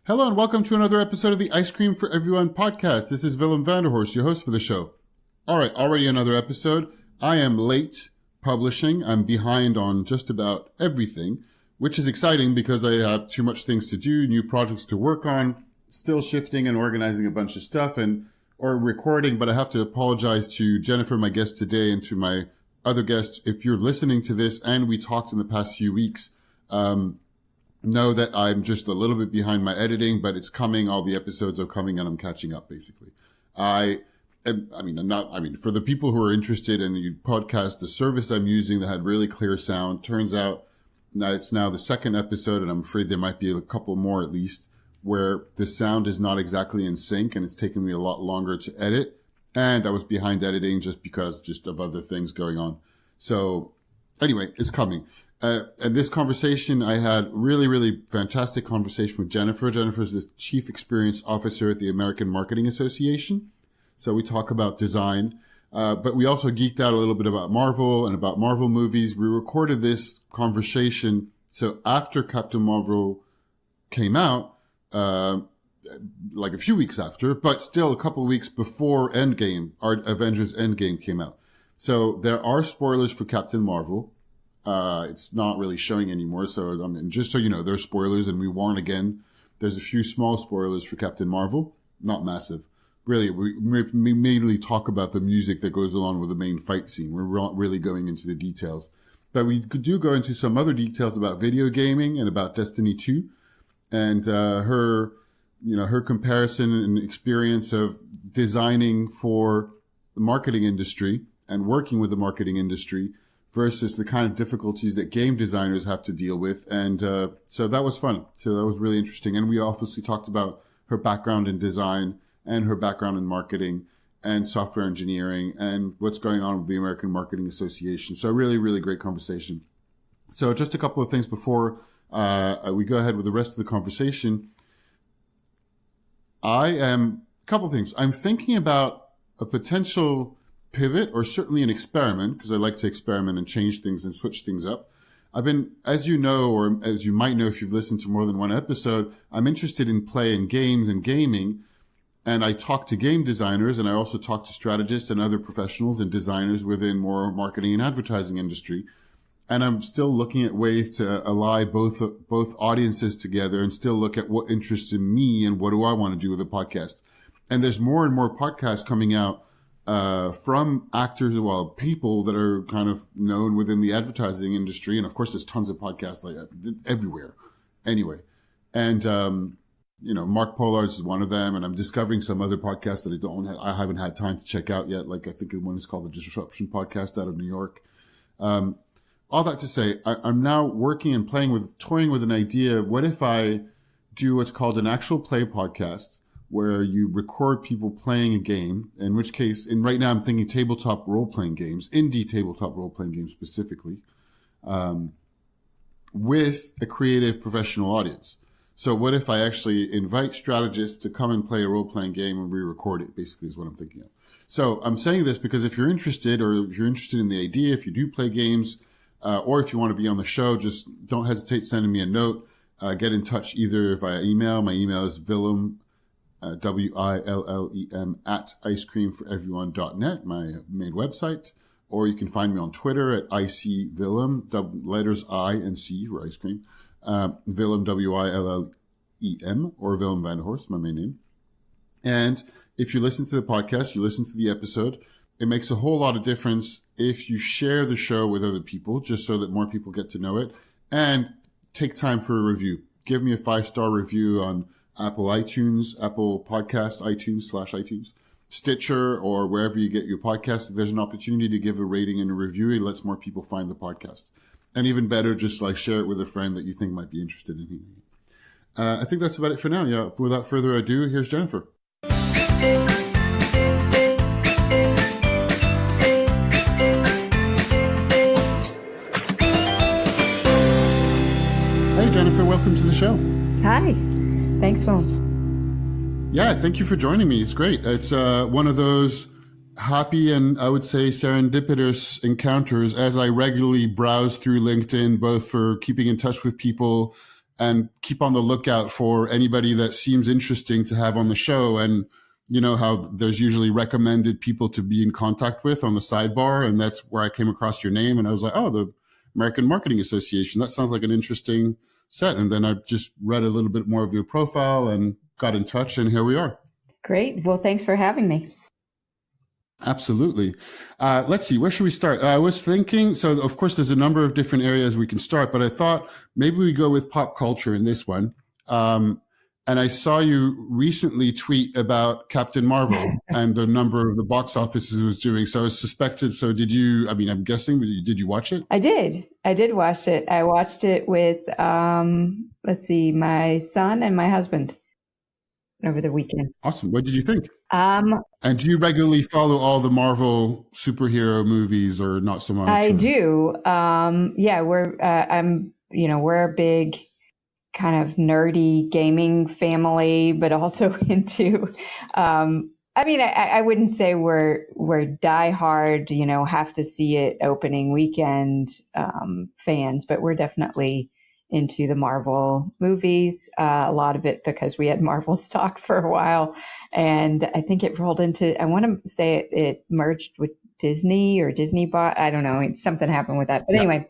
Hello and welcome to another episode of the Ice Cream for Everyone podcast. This is Willem Vanderhorst, your host for the show. All right, already another episode. I am late publishing. I'm behind on just about everything, which is exciting because I have too much things to do, new projects to work on, still shifting and organizing a bunch of stuff or recording. But I have to apologize to Jennifer, my guest today, and to my other guest. If you're listening to this and we talked in the past few weeks, know that I'm just a little bit behind my editing, but it's coming. All the episodes are coming and I'm catching up basically. For the people who are interested in the podcast, the service I'm using that had really clear sound, turns out now it's now the second episode, and I'm afraid there might be a couple more at least, where the sound is not exactly in sync and it's taken me a lot longer to edit. And I was behind editing just because of other things going on. So anyway, it's coming. And this conversation, I had really fantastic conversation with Jennifer. Jennifer is the Chief Experience Officer at the American Marketing Association. So we talk about design, but we also geeked out a little bit about Marvel and about Marvel movies. We recorded this conversation. So after Captain Marvel came out, like a few weeks after, but still a couple of weeks before Endgame, our Avengers Endgame came out. So there are spoilers for Captain Marvel. It's not really showing anymore. So, just so you know, there's spoilers, and we warn again, there's a few small spoilers for Captain Marvel, not massive. Really, we mainly talk about the music that goes along with the main fight scene. We're not really going into the details, but we do go into some other details about video gaming and about Destiny 2 and, her comparison and experience of designing for the marketing industry and working with the marketing industry versus the kind of difficulties that game designers have to deal with. And so that was fun. So that was really interesting. And we obviously talked about her background in design and her background in marketing and software engineering and what's going on with the American Marketing Association. So really great conversation. So just a couple of things before we go ahead with the rest of the conversation. I'm thinking about a potential pivot, or certainly an experiment, because I like to experiment and change things and switch things up. I've been, as you know, or as you might know if you've listened to more than one episode, I'm interested in play and games and gaming. And I talk to game designers, and I also talk to strategists and other professionals and designers within more marketing and advertising industry. And I'm still looking at ways to ally both audiences together and still look at what interests in me and what do I want to do with a podcast. And there's more and more podcasts coming out from actors, people that are kind of known within the advertising industry. And of course, there's tons of podcasts like that everywhere. Anyway. And, Mark Pollard is one of them. And I'm discovering some other podcasts that I haven't had time to check out yet. Like I think one is called the Disruption Podcast out of New York. All that to say, I'm now working and toying with an idea. What if I do what's called an actual play podcast, where you record people playing a game, in which case, right now I'm thinking tabletop role-playing games, indie tabletop role-playing games specifically, with a creative professional audience. So what if I actually invite strategists to come and play a role-playing game and re-record it, basically is what I'm thinking of. So I'm saying this because if you're interested, or if you're interested in the idea, if you do play games, or if you want to be on the show, just don't hesitate sending me a note. Get in touch either via email. My email is Willem, WILLEM @icecreamforeveryone.net, my main website. Or you can find me on Twitter at ICWillem, the letters I and C for ice cream. Willem, WILLEM, or Willem Vanderhorst, my main name. And if you listen to the podcast, you listen to the episode, it makes a whole lot of difference if you share the show with other people, just so that more people get to know it, and take time for a review. Give me a 5-star review on Apple iTunes, Apple Podcasts, iTunes, Stitcher, or wherever you get your podcast. If there's an opportunity to give a rating and a review, it lets more people find the podcast. And even better, just share it with a friend that you think might be interested in hearing it. I think that's about it for now. Yeah. Without further ado, here's Jennifer. Hey, Jennifer, welcome to the show. Hi. Thanks, Phil. Yeah, thank you for joining me. It's great. It's one of those happy and I would say serendipitous encounters as I regularly browse through LinkedIn, both for keeping in touch with people and keep on the lookout for anybody that seems interesting to have on the show. And you know how there's usually recommended people to be in contact with on the sidebar. And that's where I came across your name. And I was like, oh, the American Marketing Association. That sounds like an interesting set. And then I just read a little bit more of your profile and got in touch. And here we are. Great. Well, thanks for having me. Absolutely. Let's see, where should we start? I was thinking, so of course, there's a number of different areas we can start, but I thought maybe we go with pop culture in this one. And I saw you recently tweet about Captain Marvel and the number of the box offices it was doing. So I was suspected. So did you, I mean, I'm guessing, did you watch it? I did watch it. I watched it with, my son and my husband over the weekend. Awesome. What did you think? And do you regularly follow all the Marvel superhero movies or not so much? I do. We're a big kind of nerdy gaming family, but also into, I wouldn't say we're diehard, have to see it opening weekend fans, but we're definitely into the Marvel movies. A lot of it because we had Marvel stock for a while. And I think it rolled into, I want to say it merged with Disney or Disney bought, I don't know, something happened with that. But anyway,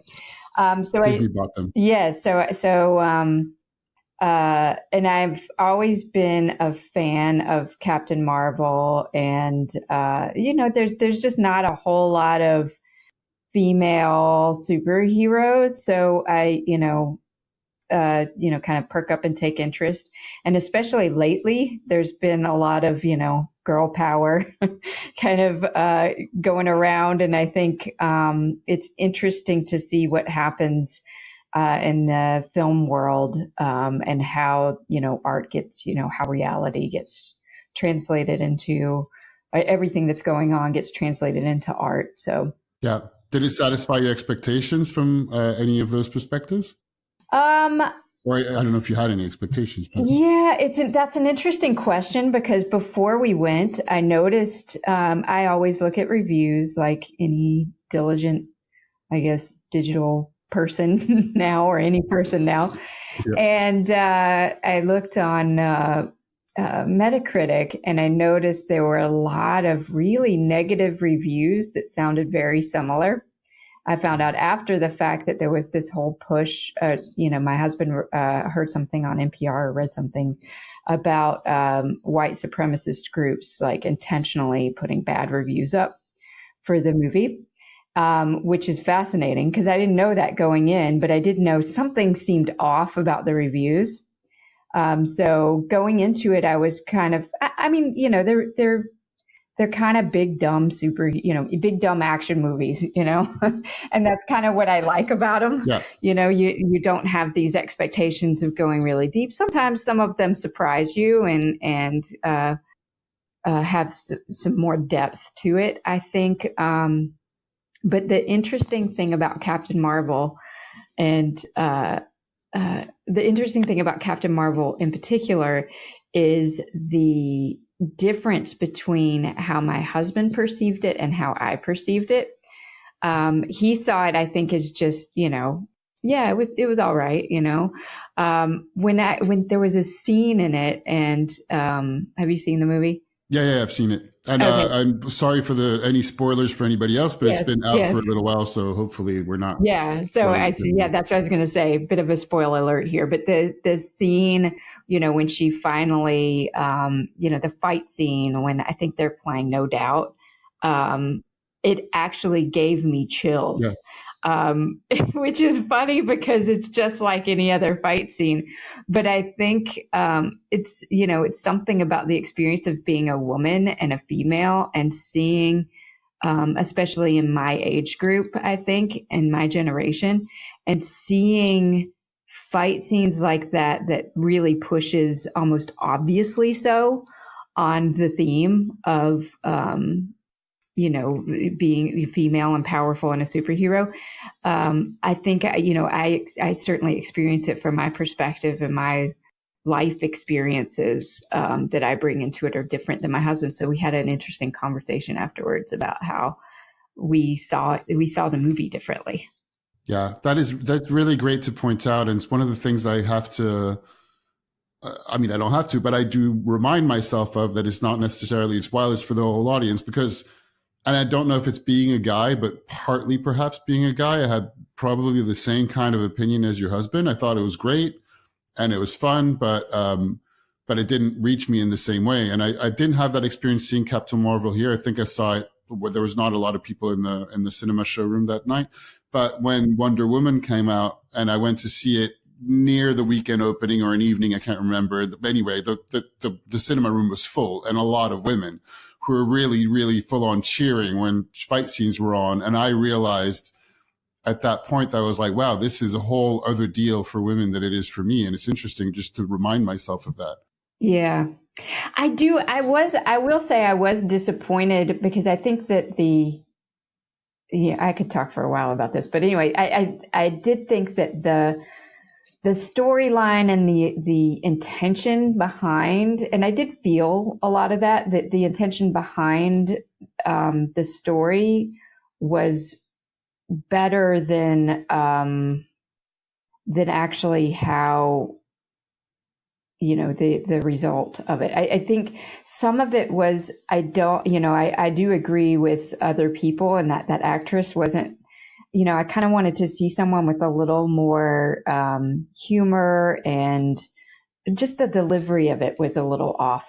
Disney bought them. Yeah. And I've always been a fan of Captain Marvel, and there's just not a whole lot of female superheroes, so I kind of perk up and take interest. And especially lately, there's been a lot of girl power kind of going around, and I think it's interesting to see what happens in the film world, and how, art gets, how reality gets translated into everything that's going on gets translated into art. So, yeah. Did it satisfy your expectations from any of those perspectives? Or I don't know if you had any expectations. But... Yeah, that's an interesting question, because before we went, I noticed, I always look at reviews like any diligent, I guess, digital person now, or any person now. Yeah. And I looked on Metacritic, and I noticed there were a lot of really negative reviews that sounded very similar. I found out after the fact that there was this whole push. My husband heard something on NPR or read something about white supremacist groups like intentionally putting bad reviews up for the movie. Which is fascinating because I didn't know that going in, but I did know something seemed off about the reviews. So going into it, I was kind of, they're kind of big, dumb, big, dumb action movies, and that's kind of what I like about them. Yeah. You don't have these expectations of going really deep. Sometimes some of them surprise you and have some more depth to it, I think. But the interesting thing about Captain Marvel, and the interesting thing about Captain Marvel in particular, is the difference between how my husband perceived it and how I perceived it. He saw it, I think, as just, it was all right, when there was a scene in it, and have you seen the movie? Yeah, I've seen it. And okay. I'm sorry for any spoilers for anybody else, but it's been out for a little while, so hopefully we're not. Yeah, so I see. Yeah, that's what I was going to say. A bit of a spoiler alert here, but the scene, when she finally, the fight scene when I think they're playing No Doubt, it actually gave me chills. Yeah. Which is funny because it's just like any other fight scene. But I think it's something about the experience of being a woman and a female and seeing, especially in my age group, I think, in my generation, and seeing fight scenes like that really pushes almost obviously so on the theme of being female and powerful and a superhero. I think, I certainly experience it from my perspective, and my life experiences that I bring into it are different than my husband. So we had an interesting conversation afterwards about how we saw the movie differently. Yeah, that's really great to point out. And it's one of the things I have to, I mean, I don't have to, but I do remind myself of that it's not necessarily, it's while it's for the whole audience because, and I don't know if it's being a guy, but partly perhaps being a guy, I had probably the same kind of opinion as your husband. I thought it was great and it was fun, but it didn't reach me in the same way. And I didn't have that experience seeing Captain Marvel here. I think I saw it where there was not a lot of people in the cinema showroom that night. But when Wonder Woman came out and I went to see it near the weekend opening or an evening, I can't remember. Anyway, the cinema room was full and a lot of women who were really, really full on cheering when fight scenes were on. And I realized at that point that I was like, wow, this is a whole other deal for women than it is for me. And it's interesting just to remind myself of that. Yeah, I do. I will say I was disappointed because I think that I could talk for a while about this, but anyway, I did think that the storyline and the intention behind, and I did feel a lot of that the intention behind the story was better than actually how, the result of it. I think some of it was, I do agree with other people, and that actress wasn't, I kind of wanted to see someone with a little more humor, and just the delivery of it was a little off.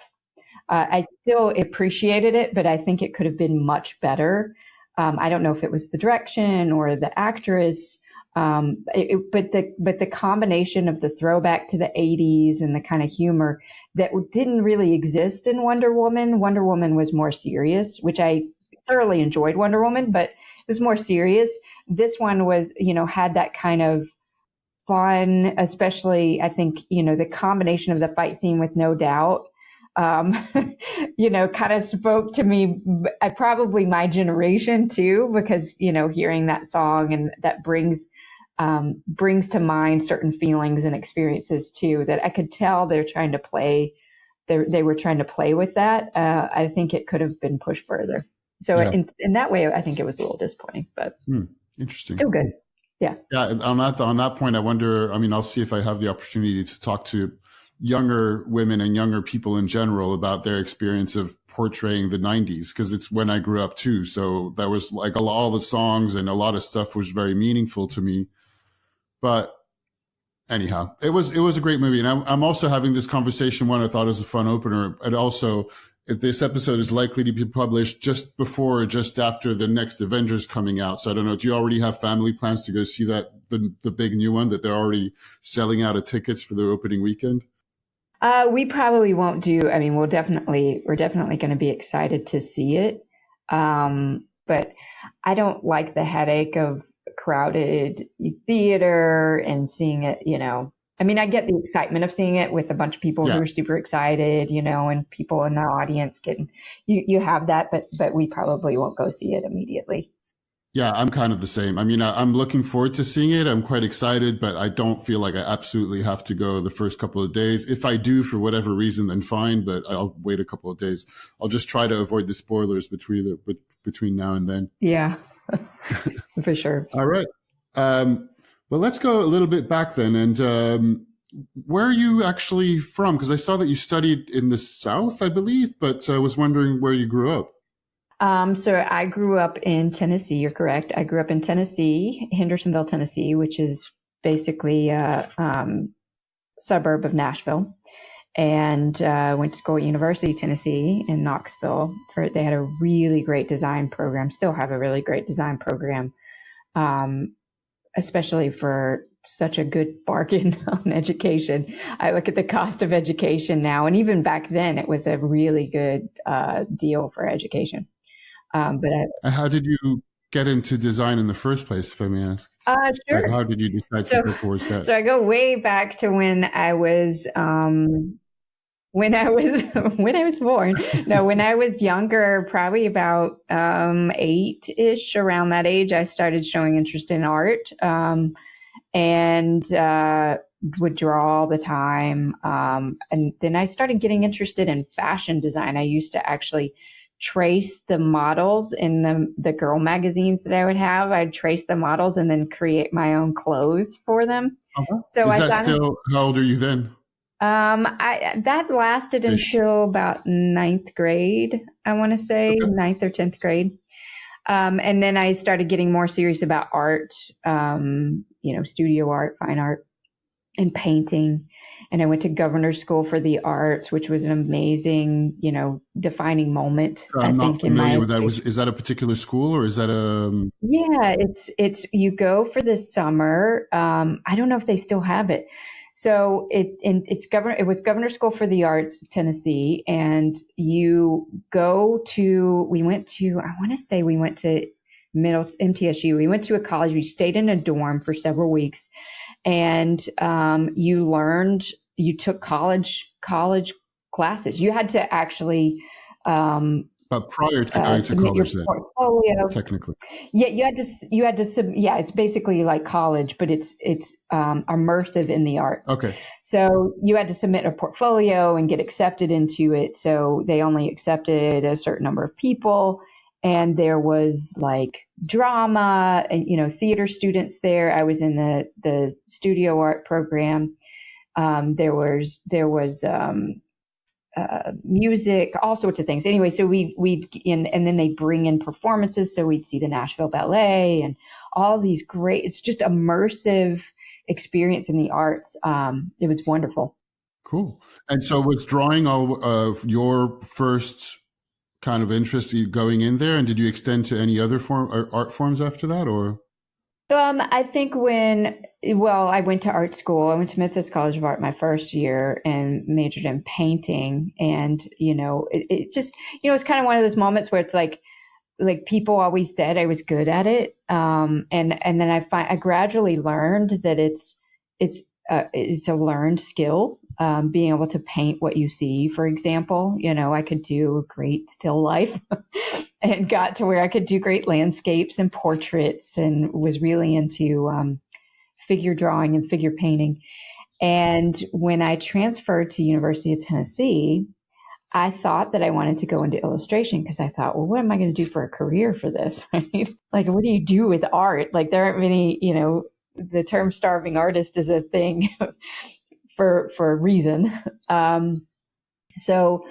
I still appreciated it, but I think it could have been much better. I don't know if it was the direction or the actress, but the combination of the throwback to the 80s and the kind of humor that didn't really exist in Wonder Woman. Wonder Woman was more serious, which I thoroughly enjoyed Wonder Woman, but it was more serious. This one was, had that kind of fun, especially I think, the combination of the fight scene with No Doubt, kind of spoke to me, probably my generation too, because, hearing that song and that brings to mind certain feelings and experiences too, that I could tell they're trying to play. They were trying to play with that. I think it could have been pushed further. So yeah. In that way, I think it was a little disappointing, but interesting. Still good. Yeah. Yeah. On that point, I wonder, I'll see if I have the opportunity to talk to younger women and younger people in general about their experience of portraying the 90s, because it's when I grew up too. So that was like all the songs and a lot of stuff was very meaningful to me. But anyhow, it was a great movie. And I'm also having this conversation. One, I thought it was a fun opener. And also, this episode is likely to be published just before or just after the next Avengers coming out. So I don't know. Do you already have family plans to go see that, the big new one that they're already selling out of tickets for the opening weekend? We probably won't do. We're definitely going to be excited to see it. But I don't like the headache of crowded theater and seeing it, I get the excitement of seeing it with a bunch of people who are super excited, and people in the audience getting, you have that, but we probably won't go see it immediately. Yeah, I'm kind of the same. I'm looking forward to seeing it. I'm quite excited, but I don't feel like I absolutely have to go the first couple of days. If I do for whatever reason, then fine, but I'll wait a couple of days. I'll just try to avoid the spoilers between now and then. Yeah, for sure. All right. Well, let's go a little bit back then. And where are you actually from? Because I saw that you studied in the South, I believe, but I was wondering where you grew up. So I grew up in Tennessee. You're correct. I grew up in Tennessee, Hendersonville, Tennessee, which is basically a suburb of Nashville. And went to school at University of Tennessee in Knoxville. They had a really great design program, still have a really great design program, especially for such a good bargain on education. I look at the cost of education now, and even back then, it was a really good deal for education. And how did you get into design in the first place, if I may ask? Sure. Like, how did you decide to go towards that? So I go way back to when I was when I was born. No, when I was younger, probably about 8-ish, around that age, I started showing interest in art, and would draw all the time. And then I started getting interested in fashion design. I used to actually trace the models in the girl magazines that I would have. I'd trace the models and then create my own clothes for them. Okay. So Is I that got still, how old are you then? that lasted Ish. until about ninth grade, I want to say, Okay. ninth or 10th grade. And then I started getting more serious about art, studio art, fine art, and painting. And I went to governor's school for the arts, which was an amazing, defining moment, I I'm not think, in my familiar with that. education. Is that a particular school or is that a? Yeah, it's you go for the summer. I don't know if they still have it. So it was Governor School for the Arts, Tennessee, and we went to, I want to say we went to MTSU. We went to a college. We stayed in a dorm for several weeks, and you took college classes. You had to actually But prior to going to submit your college, then portfolio. technically. Yeah, it's basically like college, but it's immersive in the arts. Okay. So you had to submit a portfolio and get accepted into it. So they only accepted a certain number of people, and there was like drama and theater students there. I was in the studio art program. There was music, all sorts of things. Anyway, so and then they bring in performances. So we'd see the Nashville Ballet and all these it's just immersive experience in the arts. It was wonderful. Cool. And so was drawing all of your first kind of interest going in there? And did you extend to any other art forms after that, or? I think I went to art school. I went to Memphis College of Art my first year and majored in painting. And, it just, it's kind of one of those moments where it's like people always said I was good at it. And then I gradually learned that it's a learned skill. Being able to paint what you see, for example, I could do a great still life and got to where I could do great landscapes and portraits, and was really into figure drawing and figure painting. And when I transferred to University of Tennessee, I thought that I wanted to go into illustration because I thought, well, what am I going to do for a career for this? Right? Like, what do you do with art? Like, there aren't many, the term starving artist is a thing for a reason. So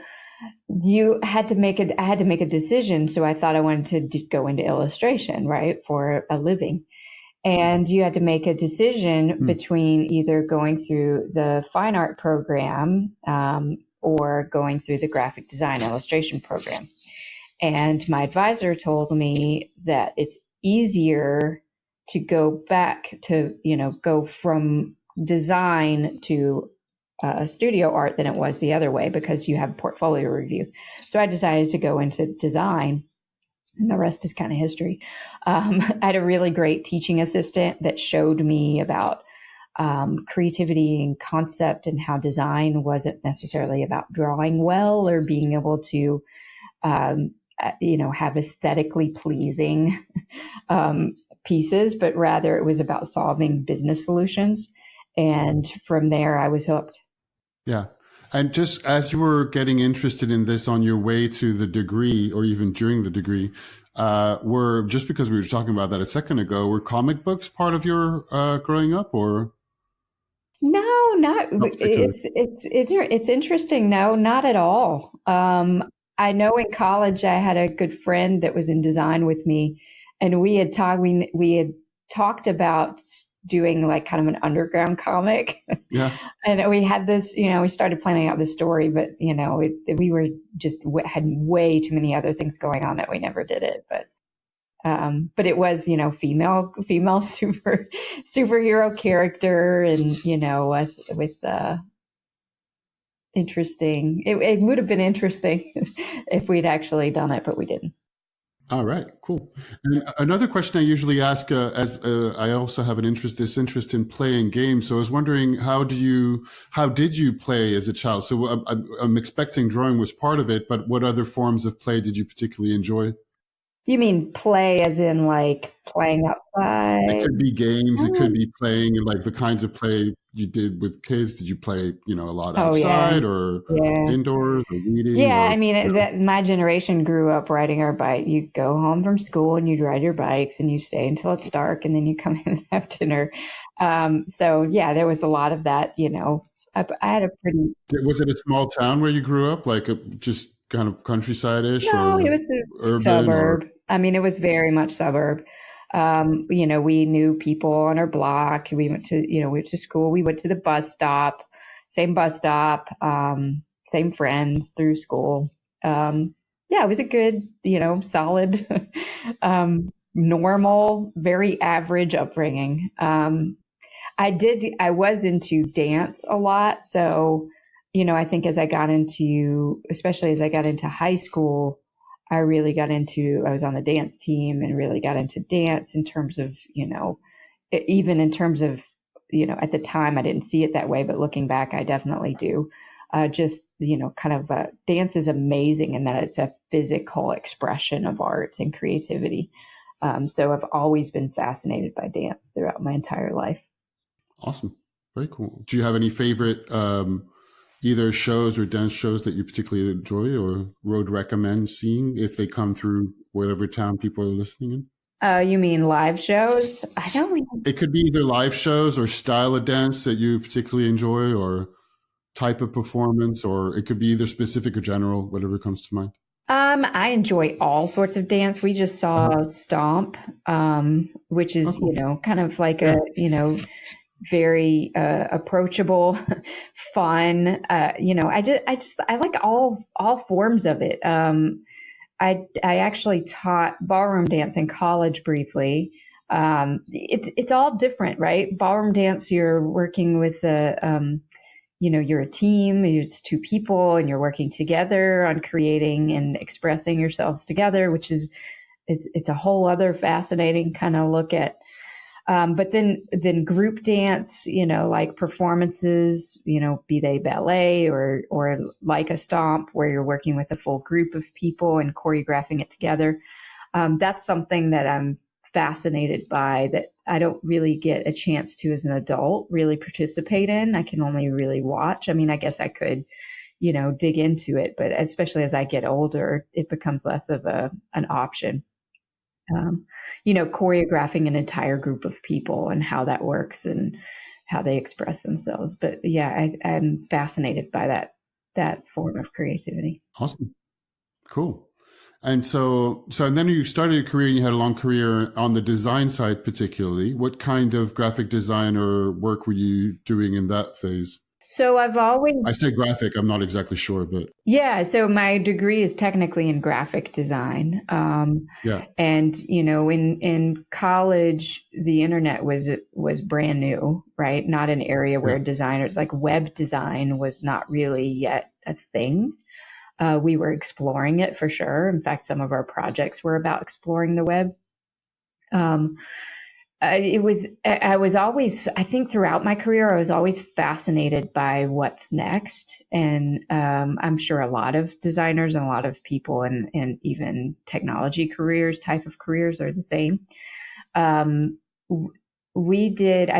I had to make a decision. So I thought I wanted to go into illustration, right, for a living. And you had to make a decision between either going through the fine art program or going through the graphic design illustration program. And my advisor told me that it's easier to go back to, go from design to studio art than it was the other way, because you have portfolio review. So I decided to go into design, and the rest is kind of history. I had a really great teaching assistant that showed me about creativity and concept, and how design wasn't necessarily about drawing well or being able to, have aesthetically pleasing pieces, but rather it was about solving business solutions. And from there, I was hooked. Yeah. And just as you were getting interested in this on your way to the degree, or even during the degree, just because we were talking about that a second ago, were comic books part of your growing up, or? No, not it's interesting. No, not at all. I know in college I had a good friend that was in design with me, and we had talked about doing like kind of an underground comic. Yeah. And we had this, we started planning out this story, but we were just had way too many other things going on that we never did it. But it was, female superhero character, and with interesting. It would have been interesting if we'd actually done it, but we didn't. All right, cool. And another question I usually ask, I also have this interest in playing games. So I was wondering, how did you play as a child? So I'm expecting drawing was part of it, but what other forms of play did you particularly enjoy? You mean play as in like playing outside? It could be games. It could be playing, like the kinds of play you did with kids? Did you play, a lot Oh, outside or yeah. indoors or reading Yeah, or, I mean, my generation grew up riding our bike. You'd go home from school and you'd ride your bikes and you stay until it's dark and then you come in and have dinner. So yeah, there was a lot of that, I had a pretty, was it a small town where you grew up, like just kind of countryside-ish no, it or was a urban or? suburb. I mean, it was very much suburb. We knew people on our block. We went to school. We went to the bus stop, same bus stop, same friends through school. Yeah, it was a good, solid, normal, very average upbringing. I was into dance a lot. So, I think especially as I got into high school, I was on the dance team and really got into dance in terms of, even in terms of, at the time I didn't see it that way, but looking back, I definitely do. Dance is amazing in that it's a physical expression of art and creativity. So I've always been fascinated by dance throughout my entire life. Awesome. Very cool. Do you have any favorite either shows or dance shows that you particularly enjoy or would recommend seeing if they come through whatever town people are listening in? You mean live shows? I don't really. It could be either live shows or style of dance that you particularly enjoy or type of performance, or it could be either specific or general, whatever comes to mind. I enjoy all sorts of dance. We just saw Stomp, which is, cool. kind of like very approachable, fun. I like all forms of it. I actually taught ballroom dance in college briefly. It's all different, right? Ballroom dance, you're working with you're a team, it's two people and you're working together on creating and expressing yourselves together, which is, it's a whole other fascinating kind of look at. But then group dance, like performances, be they ballet or like a Stomp where you're working with a full group of people and choreographing it together. That's something that I'm fascinated by that I don't really get a chance to as an adult really participate in. I can only really watch. I mean, I guess I could, dig into it, but especially as I get older, it becomes less of an option. Choreographing an entire group of people and how that works and how they express themselves. But yeah, I'm fascinated by that form of creativity. Awesome. Cool. And and then you started your career and you had a long career on the design side, particularly. What kind of graphic design or work were you doing in that phase? So I've always, I say graphic, I'm not exactly sure, but yeah, so my degree is technically in graphic design. yeah. And, in college, the internet was brand new, right? Not an area where Yeah. designers, like web design was not really yet a thing. We were exploring it for sure. In fact, some of our projects were about exploring the web. I was always, I think throughout my career, I was always fascinated by what's next. And I'm sure a lot of designers and a lot of people and even technology type of careers are the same. I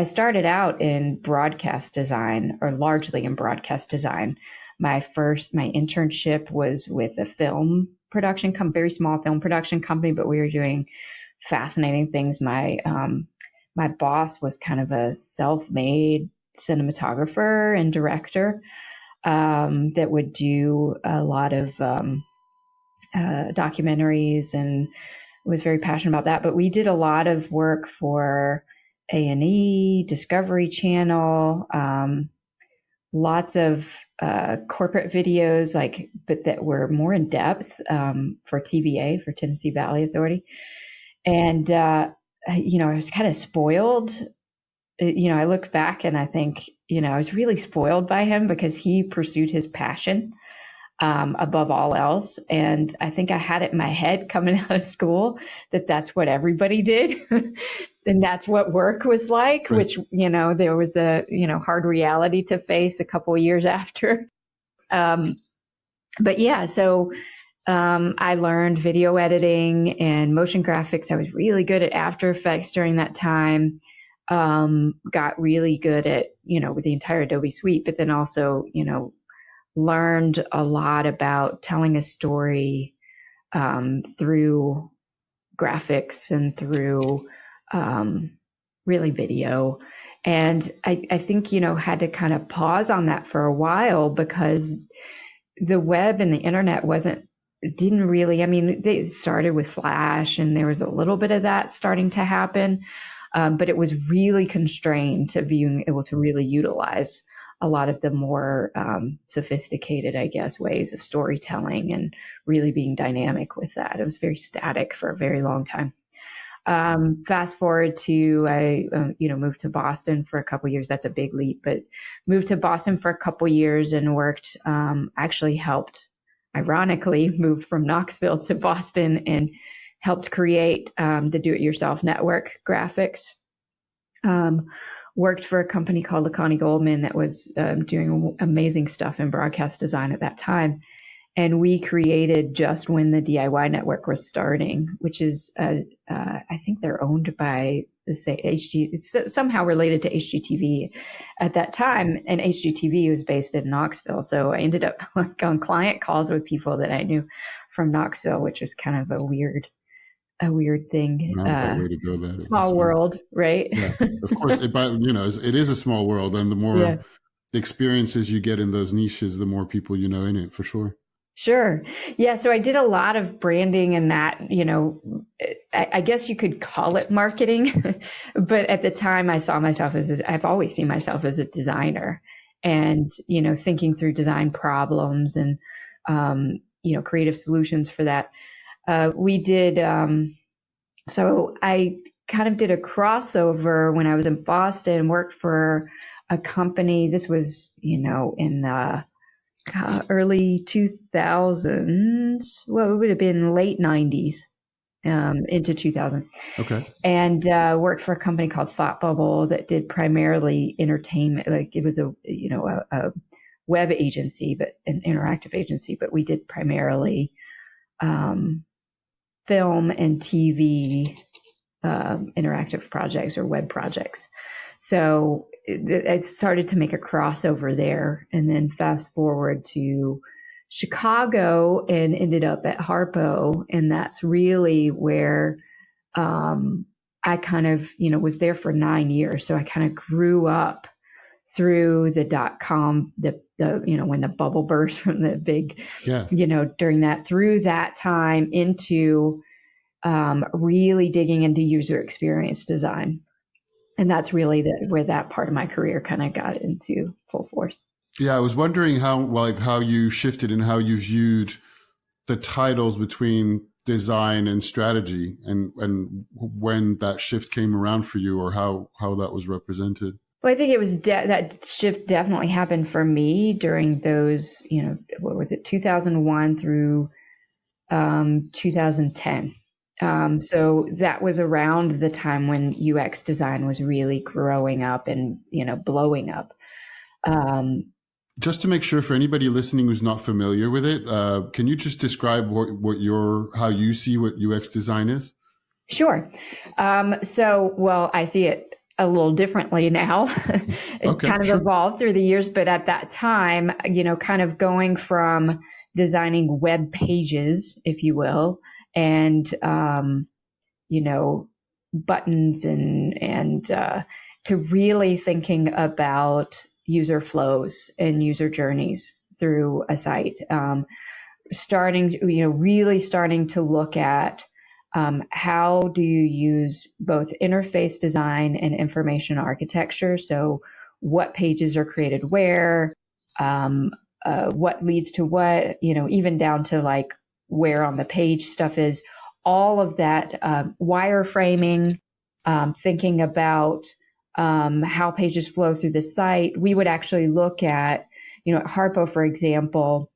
started out in broadcast design or largely in broadcast design. My internship was with a film production company, very small film production company, but we were doing fascinating things. My boss was kind of a self-made cinematographer and director that would do a lot of documentaries and was very passionate about that. But we did a lot of work for A&E, Discovery Channel, lots of corporate videos, but that were more in depth for TVA, for Tennessee Valley Authority. And, I was kind of spoiled. I look back and I think, I was really spoiled by him because he pursued his passion above all else. And I think I had it in my head coming out of school that that's what everybody did. And that's what work was like, Right. which, there was a, hard reality to face a couple of years after. But yeah, so I learned video editing and motion graphics. I was really good at After Effects during that time. got really good at, with the entire Adobe suite, but then also, learned a lot about telling a story through graphics and through really video. And I think, had to kind of pause on that for a while because the web and the internet didn't really, they started with Flash and there was a little bit of that starting to happen. But it was really constrained to being able to really utilize a lot of the more sophisticated, I guess, ways of storytelling and really being dynamic with that. It was very static for a very long time. Fast forward to I moved to Boston for a couple of years. That's a big leap, but moved to Boston for a couple of years and worked. Actually helped, ironically, moved from Knoxville to Boston and helped create the Do-It-Yourself Network graphics. Worked for a company called Laconnie Goldman that was doing amazing stuff in broadcast design at that time. And we created just when the DIY network was starting, which is, I think they're owned by it's somehow related to HGTV at that time. And HGTV was based in Knoxville. So I ended up on client calls with people that I knew from Knoxville, which is kind of a weird thing. Not a way to go about it. Small world, right? Yeah, of course. It is a small world, and the more experiences you get in those niches, the more people you know in it, for sure. Sure. Yeah. So I did a lot of branding and that, I guess you could call it marketing, but at the time I saw myself I've always seen myself as a designer and, thinking through design problems and, creative solutions for that. We did, so I kind of did a crossover when I was in Boston, worked for a company. This was, in the early 2000s. Well, it would have been late 90s into 2000. Okay. And worked for a company called Thought Bubble that did primarily entertainment. Like it was a web agency, but an interactive agency. But we did primarily film and TV interactive projects or web projects. So it started to make a crossover there, and then fast forward to Chicago and ended up at Harpo. And that's really where I kind of, was there for 9 years. So I kind of grew up through the .com, when the bubble burst from the big, during that, through that time into really digging into user experience design. And that's really where that part of my career kind of got into full force. Yeah, I was wondering how you shifted and how you viewed the titles between design and strategy, and when that shift came around for you, or how that was represented. Well, I think it was that shift definitely happened for me during those, 2001 through 2010. So that was around the time when UX design was really growing up and, blowing up. Just to make sure for anybody listening who's not familiar with it, can you just describe how you see what UX design is? Sure. I see it a little differently now. It's kind of evolved through the years, but at that time, kind of going from designing web pages, if you will, and, buttons and to really thinking about user flows and user journeys through a site. Really starting to look at how do you use both interface design and information architecture? So what pages are created where, what leads to what, even down to like where on the page stuff is, all of that wireframing, thinking about how pages flow through the site. We would actually look at, at Harpo, for example,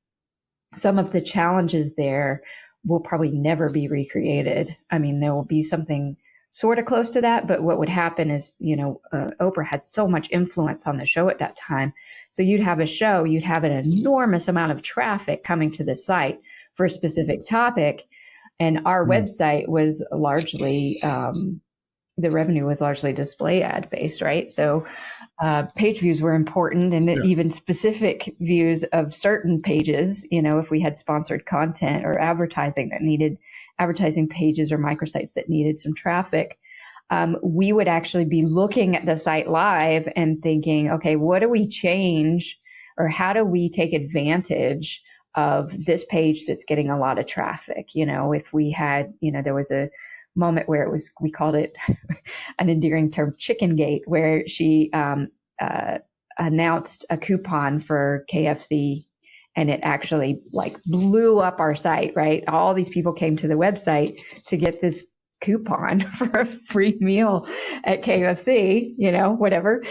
some of the challenges there will probably never be recreated. I mean, there will be something sort of close to that, but what would happen is, Oprah had so much influence on the show at that time. So you'd have a show, you'd have an enormous amount of traffic coming to the site for a specific topic. And our website was largely the revenue was largely display ad based, right? So page views were important, and even specific views of certain pages, if we had sponsored content or advertising that needed advertising pages or microsites that needed some traffic, we would actually be looking at the site live and thinking, okay, what do we change, or how do we take advantage of this page that's getting a lot of traffic? If we had, there was a moment where we called it an endearing term, chicken gate, where she announced a coupon for KFC, and it actually blew up our site, right? All these people came to the website to get this coupon for a free meal at KFC, whatever.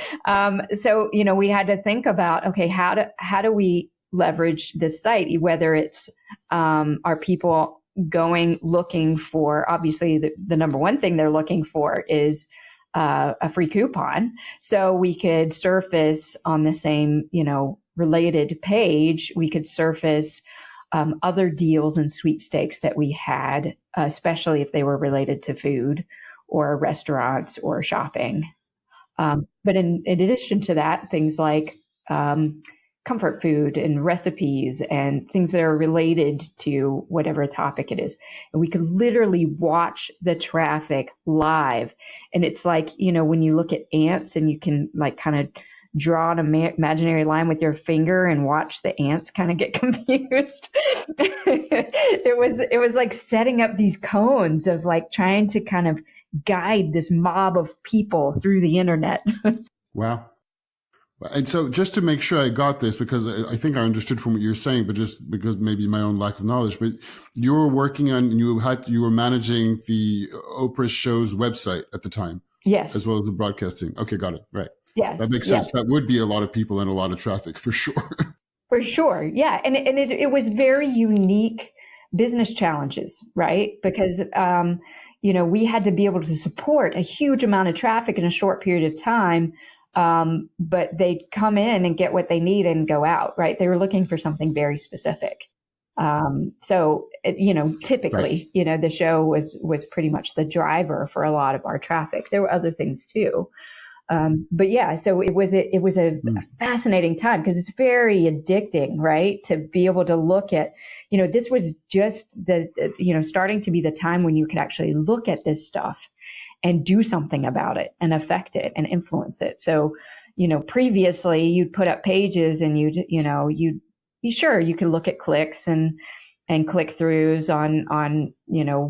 So, we had to think about, okay, how do we leverage this site, whether it's are people looking for, obviously the number one thing they're looking for is a free coupon. So we could surface on the same, related page, we could surface other deals and sweepstakes that we had, especially if they were related to food or restaurants or shopping. But in addition to that, things like comfort food and recipes and things that are related to whatever topic it is. And we could literally watch the traffic live. And it's like, when you look at ants and you can kind of draw an imaginary line with your finger and watch the ants kind of get confused. It was like setting up these cones of trying to kind of guide this mob of people through the internet. Wow. And so just to make sure I got this, because I think I understood from what you're saying, but just because maybe my own lack of knowledge, but you were working on, you were managing the Oprah Show's website at the time. Yes. As well as the broadcasting. Okay. Got it. Right. Yes. That makes sense. Yes. That would be a lot of people and a lot of traffic for sure. For sure. Yeah. And it was very unique business challenges, right? Because, we had to be able to support a huge amount of traffic in a short period of time. But they'd come in and get what they need and go out, right? They were looking for something very specific. So, typically, right. The show was pretty much the driver for a lot of our traffic. There were other things too. But yeah, so it was a fascinating time because it's very addicting, right? To be able to look at, this was just starting to be the time when you could actually look at this stuff and do something about it and affect it and influence it. So, previously you'd put up pages and you'd be sure you could look at clicks and click throughs on,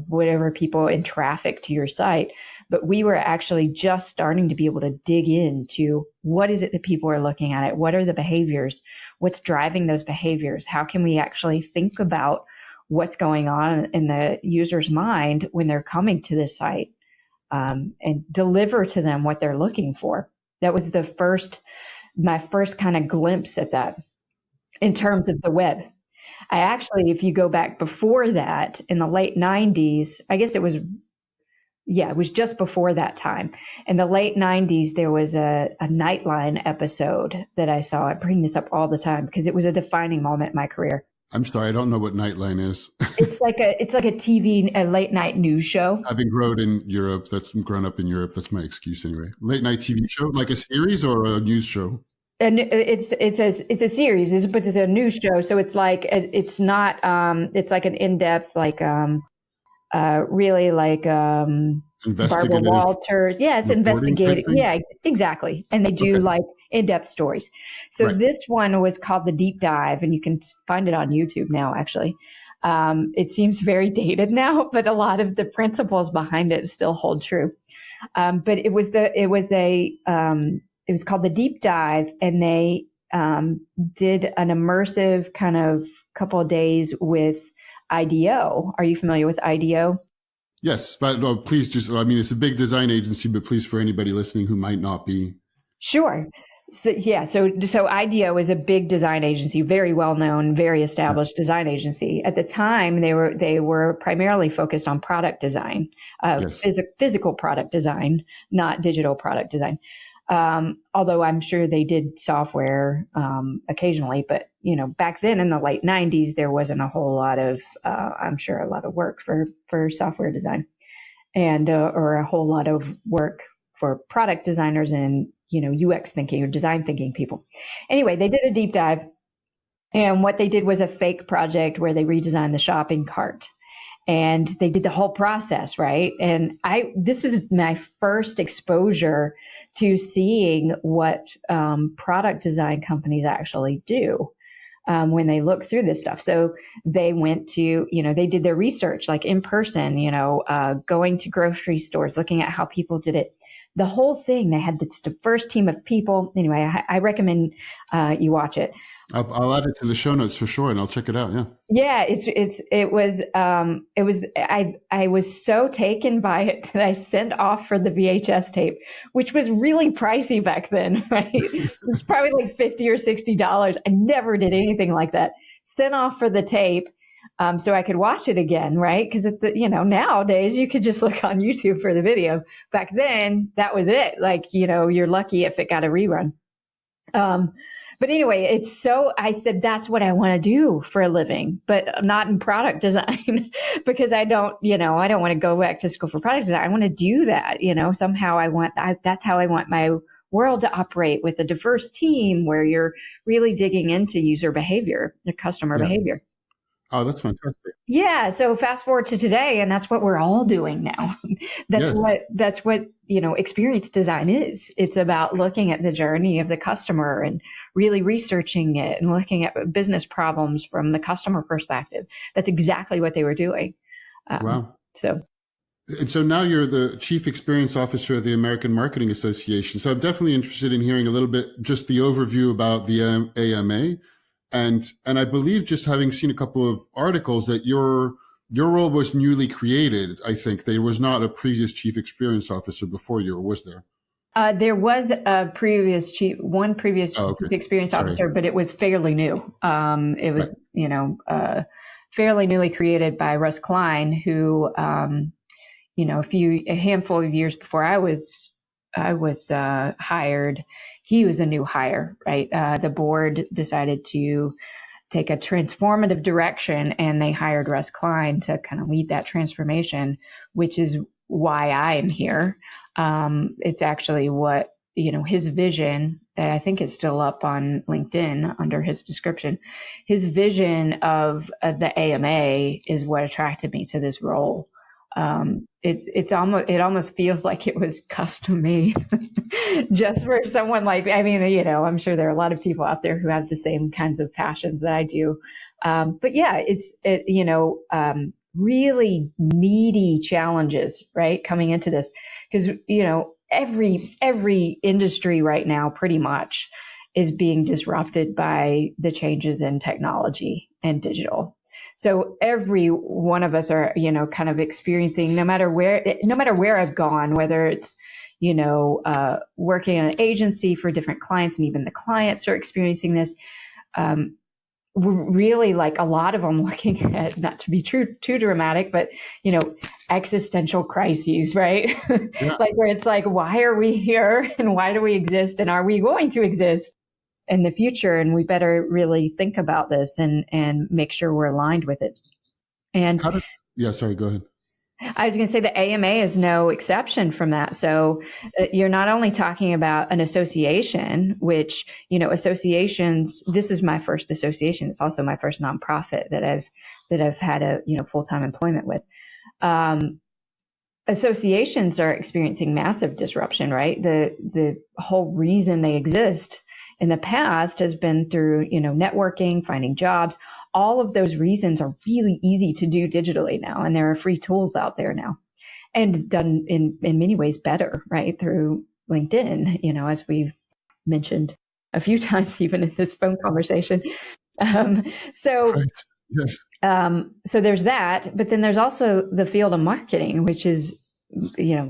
whatever people in traffic to your site. But we were actually just starting to be able to dig into what is it that people are looking at it? What are the behaviors? What's driving those behaviors? How can we actually think about what's going on in the user's mind when they're coming to this site? And deliver to them what they're looking for. That was my first kind of glimpse at that in terms of the web. I actually, if you go back before that, in the late 90s, I guess it was just before that time. In the late 90s, there was a Nightline episode that I saw. I bring this up all the time because it was a defining moment in my career. I'm sorry, I don't know what Nightline is. It's like a late night news show. Having grown up in Europe, that's my excuse anyway. Late night TV show, like a series or a news show? And it's a series, but it's a news show. So it's like it's not it's like an in-depth really like Barbara Walters. Yeah, it's investigating. Yeah, exactly. And they do in-depth stories. So This one was called The Deep Dive, and you can find it on YouTube now, actually. It seems very dated now, but a lot of the principles behind it still hold true. But it was called The Deep Dive, and they did an immersive kind of couple of days with IDEO. Are you familiar with IDEO? Yes, but please it's a big design agency, but please, for anybody listening who might not be. Sure. So IDEO is a big design agency, very well known, very established design agency. At the time, they were primarily focused on product design, physical product design, not digital product design. Although I'm sure they did software occasionally, but back then in the late 90s, there wasn't a whole lot of, I'm sure, a lot of work for software design. and or a whole lot of work for product designers and, UX thinking or design thinking people. Anyway, they did a deep dive, and what they did was a fake project where they redesigned the shopping cart. And they did the whole process, right? And this was my first exposure to seeing what product design companies actually do when they look through this stuff. So they went to, they did their research like in person, going to grocery stores, looking at how people did it. The whole thing, they had this diverse team of people. Anyway, I recommend you watch it. I'll add it to the show notes for sure, and I'll check it out. Yeah. Yeah, I was so taken by it that I sent off for the VHS tape, which was really pricey back then, right? It was probably like $50 or $60. I never did anything like that. Sent off for the tape, so I could watch it again, right? Because nowadays you could just look on YouTube for the video. Back then, that was it. Like, you're lucky if it got a rerun. But anyway, I said, that's what I want to do for a living, but not in product design because I don't want to go back to school for product design. I want to do that, somehow that's how I want my world to operate, with a diverse team where you're really digging into user behavior, the customer behavior. Oh, that's fantastic. Yeah. So fast forward to today, and that's what we're all doing now. That's what, experience design is. It's about looking at the journey of the customer and really researching it and looking at business problems from the customer perspective. That's exactly what they were doing. Wow. And so now you're the Chief Experience Officer of the American Marketing Association. So I'm definitely interested in hearing a little bit, just the overview about the AMA. And I believe, just having seen a couple of articles, that your role was newly created. I think there was not a previous Chief Experience Officer before you, or was there? There was a previous chief experience officer, but it was fairly new. It was, fairly newly created by Russ Klein, who, a handful of years before I was hired, he was a new hire, right? The board decided to take a transformative direction, and they hired Russ Klein to kind of lead that transformation, which is why I am here. It's actually what, his vision, I think it's still up on LinkedIn under his description. His vision of the AMA is what attracted me to this role. It almost feels like it was custom made just for someone like, I'm sure there are a lot of people out there who have the same kinds of passions that I do. But yeah, really meaty challenges, right? Coming into this, because, every industry right now pretty much is being disrupted by the changes in technology and digital. So every one of us are, kind of experiencing, no matter where I've gone, whether it's, working in an agency for different clients, and even the clients are experiencing this. Really, like a lot of them looking at, not to be too dramatic, but, existential crises, right? Yeah. Like where it's like, why are we here and why do we exist? And are we going to exist in the future? And we better really think about this and make sure we're aligned with it. And sorry, go ahead. I was going to say the AMA is no exception from that. So you're not only talking about an association, which, associations, this is my first association. It's also my first nonprofit that I've had a, full-time employment with. Associations are experiencing massive disruption, right? The whole reason they exist in the past has been through, networking, finding jobs. All of those reasons are really easy to do digitally now, and there are free tools out there now, and done in many ways better, right, through LinkedIn, as we've mentioned a few times, even in this phone conversation. So there's that, but then there's also the field of marketing, which is,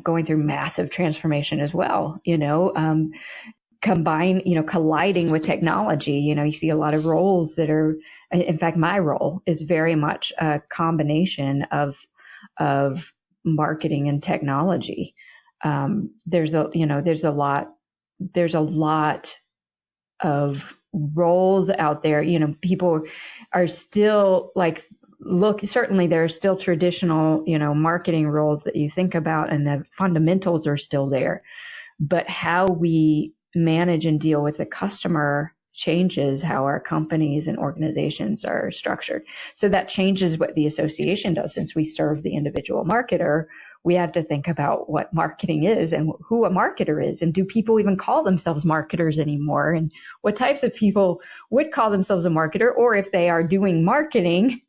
going through massive transformation as well, colliding with technology. You see a lot of roles that are, in fact, my role is very much a combination of marketing and technology. There's a lot of roles out there. People are still like look, certainly there are still traditional, marketing roles that you think about, and the fundamentals are still there. But how we manage and deal with the customer changes how our companies and organizations are structured. So that changes what the association does. Since we serve the individual marketer, we have to think about what marketing is and who a marketer is. And do people even call themselves marketers anymore? And what types of people would call themselves a marketer? Or if they are doing marketing,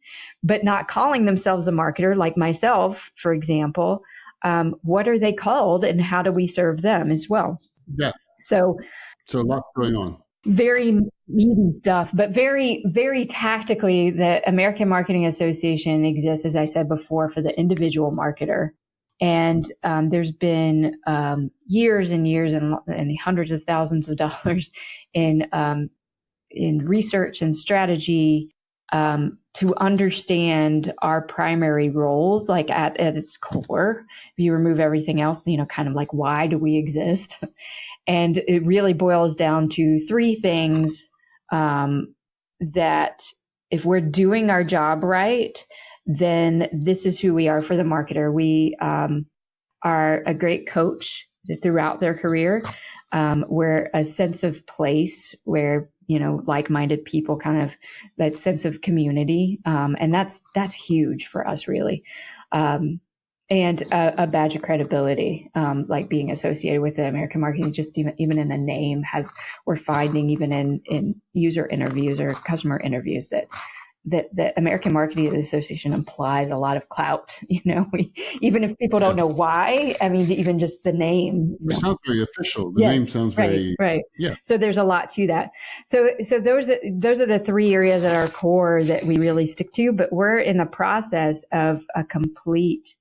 but not calling themselves a marketer, like myself, for example, what are they called and how do we serve them as well? Yeah. So a lot going on. Very meaty stuff, but very, very tactically, the American Marketing Association exists, as I said before, for the individual marketer. And there's been years and years and hundreds of thousands of dollars in research and strategy to understand our primary roles, like at its core. If you remove everything else, kind of like, why do we exist? And it really boils down to three things that if we're doing our job right, then this is who we are for the marketer. We are a great coach throughout their career. We're a sense of place where, like-minded people, kind of that sense of community. And that's huge for us, really. And a badge of credibility, like being associated with the American Marketing, just even in the name we're finding even in user interviews or customer interviews that the American Marketing Association implies a lot of clout. Even if people don't know why, I mean, even just the name. It sounds very official. The name sounds very right. Yeah. So there's a lot to that. So those are the three areas at our core that we really stick to. But we're in the process of a complete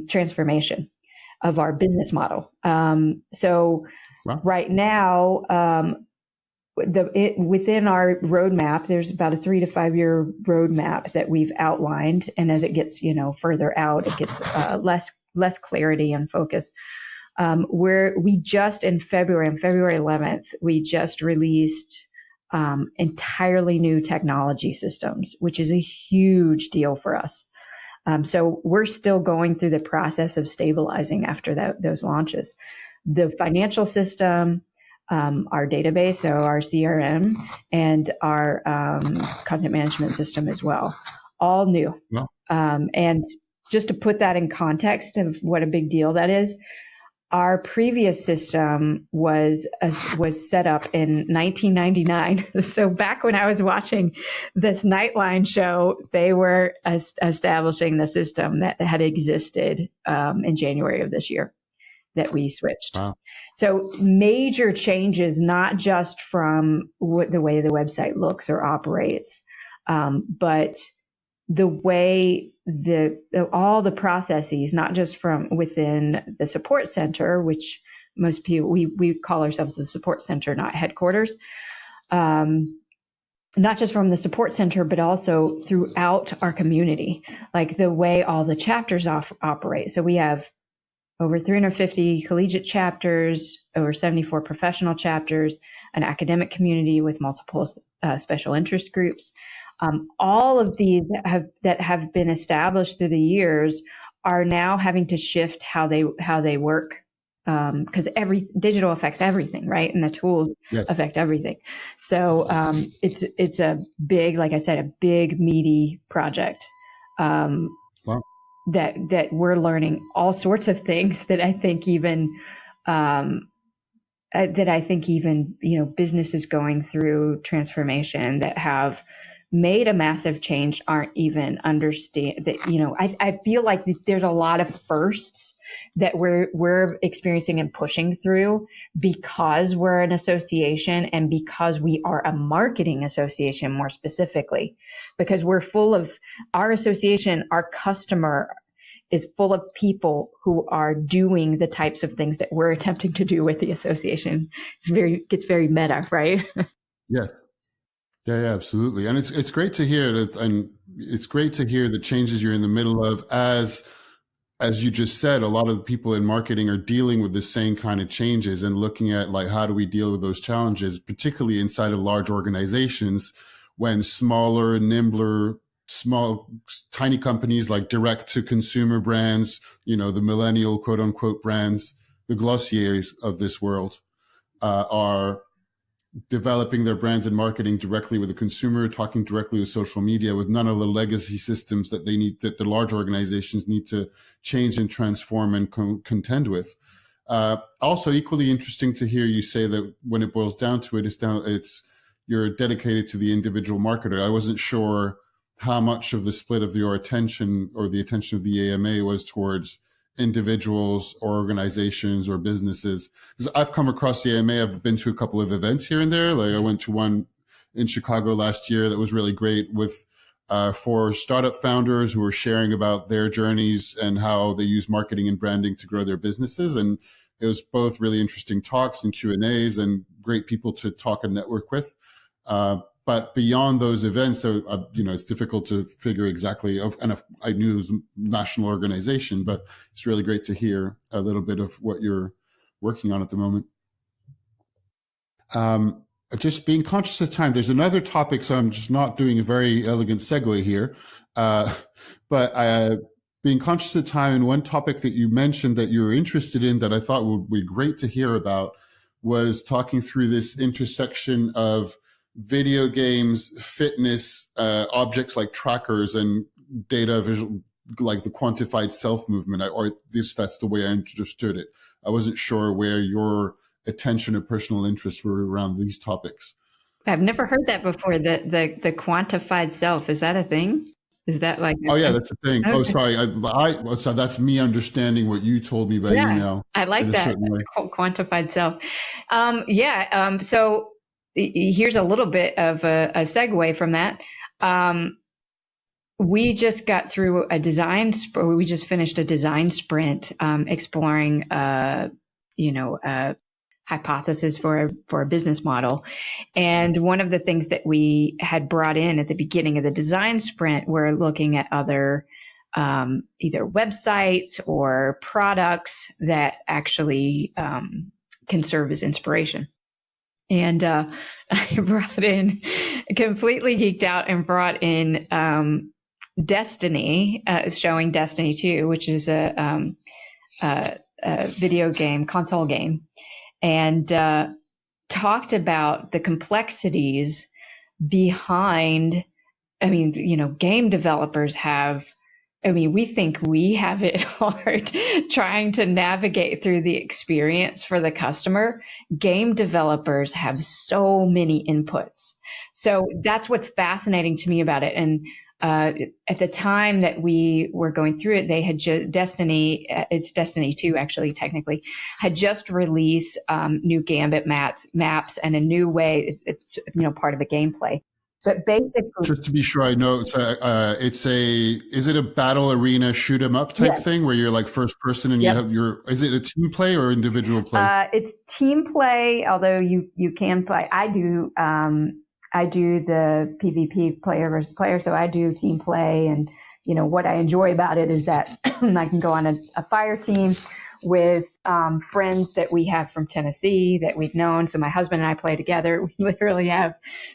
transformation of our business model. Right now, within our roadmap, there's about a 3 to 5 year roadmap that we've outlined, and as it gets further out, it gets less clarity and focus. We just on February 11th, we just released entirely new technology systems, which is a huge deal for us. So we're still going through the process of stabilizing after those launches. The financial system, our database, so our CRM, and our content management system as well, all new. Wow. And just to put that in context of what a big deal that is, our previous system was set up in 1999. So back when I was watching this Nightline show, they were establishing the system that had existed in January of this year that we switched. Wow. So major changes, not just from the way the website looks or operates, but the way all the processes, not just from within the support center, which most people, we call ourselves the support center, not headquarters, not just from the support center, but also throughout our community, like the way all the chapters operate. So we have over 350 collegiate chapters, over 74 professional chapters, an academic community with multiple special interest groups. All of these that have been established through the years are now having to shift how they work, because every digital affects everything, right? And the tools affect everything. So it's a big, like I said, a big Wow. meaty project. That we're learning all sorts of things that I think even businesses going through transformation that have made a massive change aren't even understand that. I feel like there's a lot of firsts that we're experiencing and pushing through because we're an association and because we are a marketing association, more specifically, because we're full of our association, our customer is full of people who are doing the types of things that we're attempting to do with the association. Gets very meta, right? Yes. Yeah, absolutely. And it's great to hear that, and it's great to hear the changes you're in the middle of. As you just said, a lot of the people in marketing are dealing with the same kind of changes and looking at, like, how do we deal with those challenges, particularly inside of large organizations when smaller, nimbler, tiny companies like direct to consumer brands, the millennial quote unquote brands, the Glossiers of this world, are developing their brands and marketing directly with the consumer, talking directly with social media, with none of the legacy systems that the large organizations need to change and transform and contend with. Also equally interesting to hear you say that when it boils down to it, you're dedicated to the individual marketer. I wasn't sure how much of the split of your attention or the attention of the AMA was towards individuals or organizations or businesses. Because I've come across the AMA, I've been to a couple of events here and there. Like I went to one in Chicago last year that was really great with for startup founders who were sharing about their journeys and how they use marketing and branding to grow their businesses. And it was both really interesting talks and Q&As and great people to talk and network with. But beyond those events, it's difficult to figure exactly and I knew it was a national organization, but it's really great to hear a little bit of what you're working on at the moment. Just being conscious of time, there's another topic, so I'm just not doing a very elegant segue here. But being conscious of time, and one topic that you mentioned that you were interested in that I thought would be great to hear about was talking through this intersection of video games, fitness, objects like trackers and data visual, like the quantified self movement, or at least that's the way I understood it. I wasn't sure where your attention or personal interests were around these topics. I've never heard that before. The quantified self, is that a thing? Is that like? Oh yeah, that's a thing. Okay. Oh, sorry. So that's me understanding what you told me by email. I like that quantified self. So here's a little bit of a segue from that. We just got through we just finished a design sprint, exploring, hypothesis for a business model. And one of the things that we had brought in at the beginning of the design sprint, we're looking at other, either websites or products that actually, can serve as inspiration. And I brought in, completely geeked out and brought in Destiny, showing Destiny 2, which is a video game, console game, and talked about the complexities behind, game developers have, we think we have it hard trying to navigate through the experience for the customer. Game developers have so many inputs. So that's what's fascinating to me about it. And at the time that we were going through it, they had Destiny, it's Destiny 2 actually, technically, had just released new Gambit maps and a new way, it's part of the gameplay. But basically, just to be sure I know, is it a battle arena shoot 'em up type thing where you're like first person and you have is it a team play or individual play? It's team play, although you can play. I do the PvP player versus player, so I do team play. And what I enjoy about it is that I can go on a fire team with friends that we have from Tennessee that we've known. So my husband and I play together. We literally have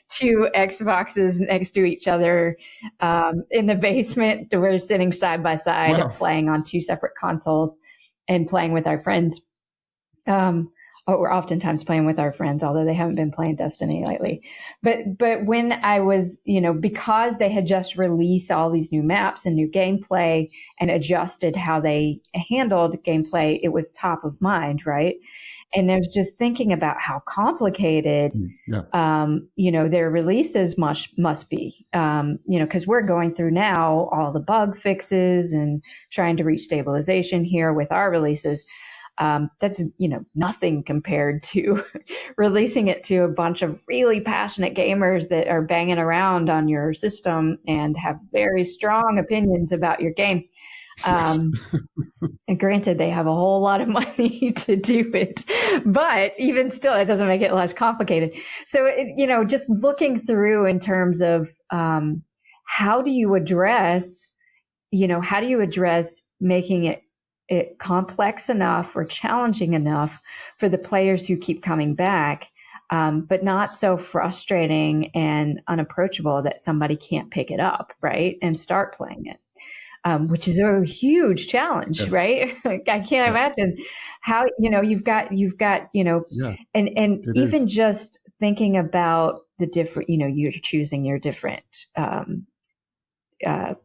2 Xboxes next to each other in the basement. We're sitting side by side, playing on 2 separate consoles and playing with our friends. We're oftentimes playing with our friends, although they haven't been playing Destiny lately. But when I was, because they had just released all these new maps and new gameplay and adjusted how they handled gameplay, it was top of mind, right? And I was just thinking about how complicated, their releases must be, because we're going through now all the bug fixes and trying to reach stabilization here with our releases. That's, nothing compared to releasing it to a bunch of really passionate gamers that are banging around on your system and have very strong opinions about your game. And granted, they have a whole lot of money to do it, but even still, it doesn't make it less complicated. So, just looking through in terms of how do you address making it complex enough or challenging enough for the players who keep coming back, but not so frustrating and unapproachable that somebody can't pick it up, right, and start playing it. Which is a huge challenge, Yes. right? I can't imagine how, you've got, and even just thinking about the different, you're choosing your different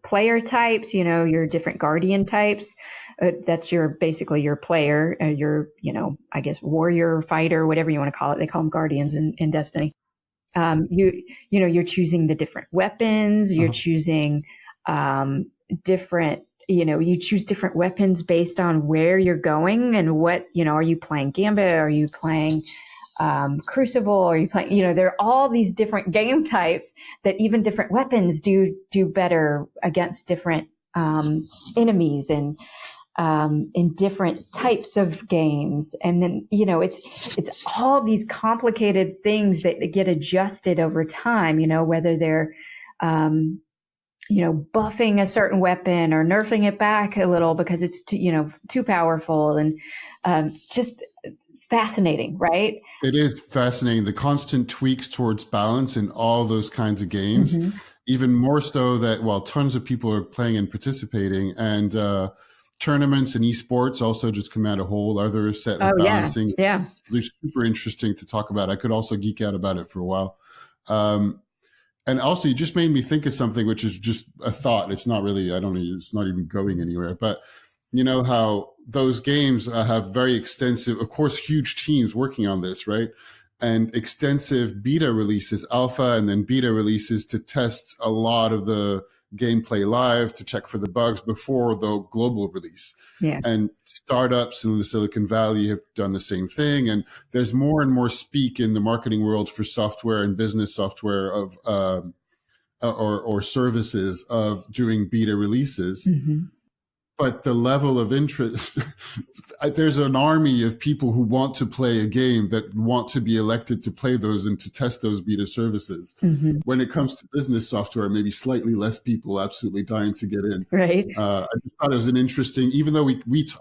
player types, your different guardian types. That's basically your player, your, I guess, warrior, fighter, whatever you want to call it. They call them guardians in Destiny. You're choosing the different weapons. You're choosing different, you choose different weapons based on where you're going and what, are you playing Gambit? Are you playing Crucible? Are you playing, there are all these different game types that even different weapons do better against different enemies and in different types of games. And then, it's all these complicated things that get adjusted over time, whether they're, buffing a certain weapon or nerfing it back a little because it's too powerful, and just fascinating, right? It is fascinating. The constant tweaks towards balance in all those kinds of games, even more so that while tons of people are playing and participating, and tournaments and esports also just come out a whole other set of balancing. Yeah. They're super interesting to talk about. I could also geek out about it for a while. And also, you just made me think of something, which is just a thought. It's not really, it's not even going anywhere. But you know how those games have very extensive, of course, huge teams working on this, right? And extensive beta releases, alpha and then beta releases to test a lot of the gameplay live, to check for the bugs before the global release. Yeah. And startups in the Silicon Valley have done the same thing. And there's more and more speak in the marketing world for software and business software of or services of doing beta releases. But the level of interest, there's an army of people who want to play a game that want to be elected to play those and to test those beta services. When it comes to business software, maybe slightly less people absolutely dying to get in. Right. I just thought it was an interesting, even though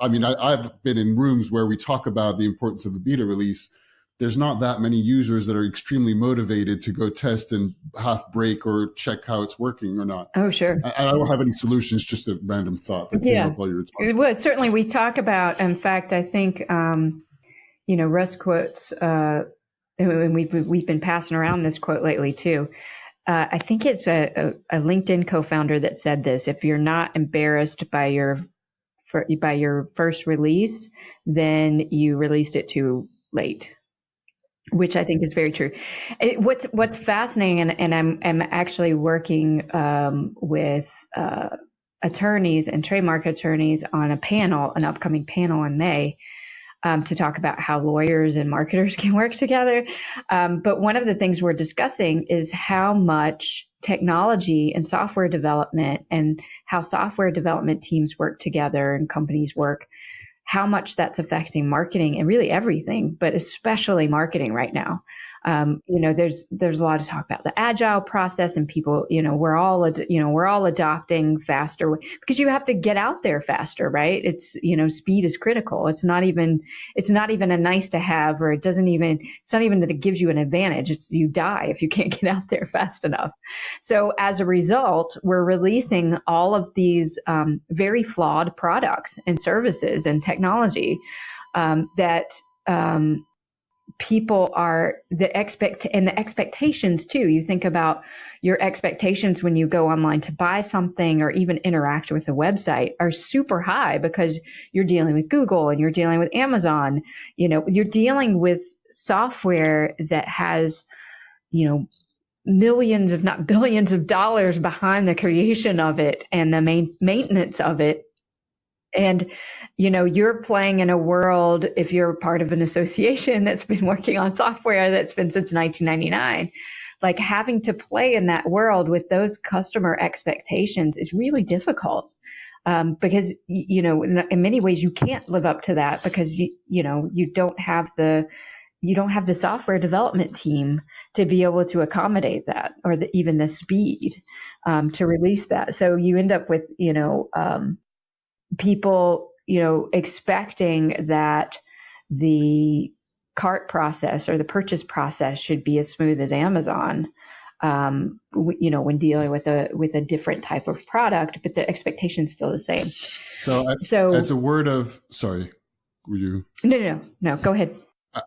I've been in rooms where we talk about the importance of the beta release. There's not that many users that are extremely motivated to go test and half break or check how it's working or not. Oh, sure. I don't have any solutions, just a random thought that came up while you were talking. Well, certainly we talk about, in fact, I think, Russ quotes, and we've been passing around this quote lately too. I think it's a LinkedIn co-founder that said this: if you're not embarrassed by your first release, then you released it too late. Which I think is very true. What's fascinating, and I'm actually working with attorneys and trademark attorneys on an upcoming panel in May, to talk about how lawyers and marketers can work together. But one of the things we're discussing is how much technology and software development and how software development teams work together and companies work, how much that's affecting marketing and really everything, but especially marketing right now. There's a lot of talk about the agile process, and people, we're all adopting faster because you have to get out there faster, right? It's, speed is critical. It's not even a nice to have, or it's not even that it gives you an advantage. It's you die if you can't get out there fast enough. So as a result, we're releasing all of these very flawed products and services and technology that people are the expectations too. You think about your expectations when you go online to buy something or even interact with a website are super high because you're dealing with Google and you're dealing with Amazon. You're dealing with software that has, millions, if not billions of dollars behind the creation of it and the maintenance of it. And you're playing in a world, if you're part of an association that's been working on software that's been since 1999, like having to play in that world with those customer expectations is really difficult. Because, in many ways you can't live up to that because you don't have the software development team to be able to accommodate that or even the speed, to release that. So you end up with, people, expecting that the cart process or the purchase process should be as smooth as Amazon, when dealing with a different type of product, but the expectation is still the same. So as a word of, sorry, were you? No, go ahead.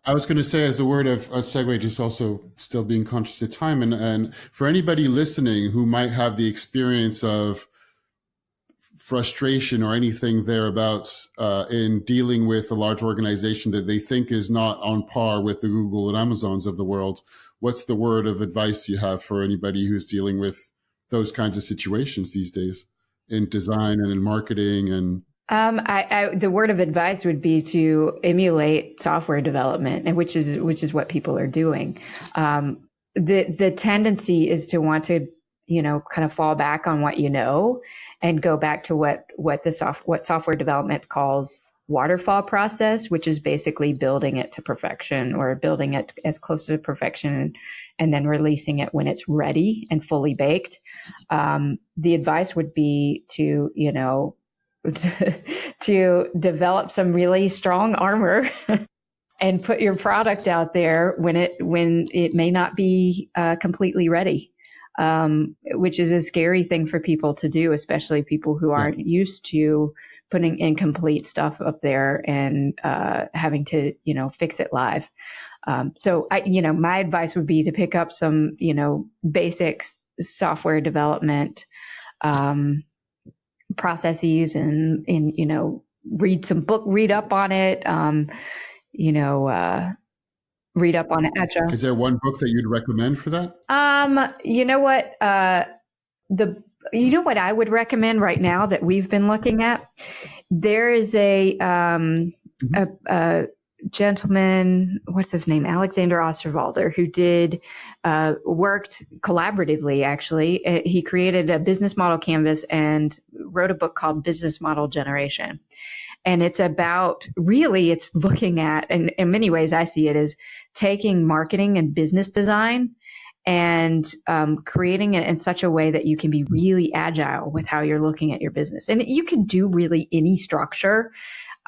I was going to say, as a word of a segue, just also still being conscious of time. And for anybody listening who might have the experience of frustration or anything thereabouts in dealing with a large organization that they think is not on par with the Google and Amazons of the world, what's the word of advice you have for anybody who's dealing with those kinds of situations these days in design and in marketing? And the word of advice would be to emulate software development, and which is what people are doing. The tendency is to want to, kind of fall back on what and go back to what software development calls waterfall process, which is basically building it to perfection or building it as close to perfection and then releasing it when it's ready and fully baked. The advice would be to, to develop some really strong armor and put your product out there when it may not be completely ready. Which is a scary thing for people to do, especially people who aren't used to putting incomplete stuff up there and having to, fix it live. So my advice would be to pick up some, basic software development processes and read up on it, read up on Agile. Is there one book that you'd recommend for that? You know what? What I would recommend right now that we've been looking at? There is a gentleman, what's his name? Alexander Osterwalder, who worked collaboratively, actually. He created a business model canvas and wrote a book called Business Model Generation. And it's it's looking at, and in many ways I see it as taking marketing and business design and creating it in such a way that you can be really agile with how you're looking at your business. And you can do really any structure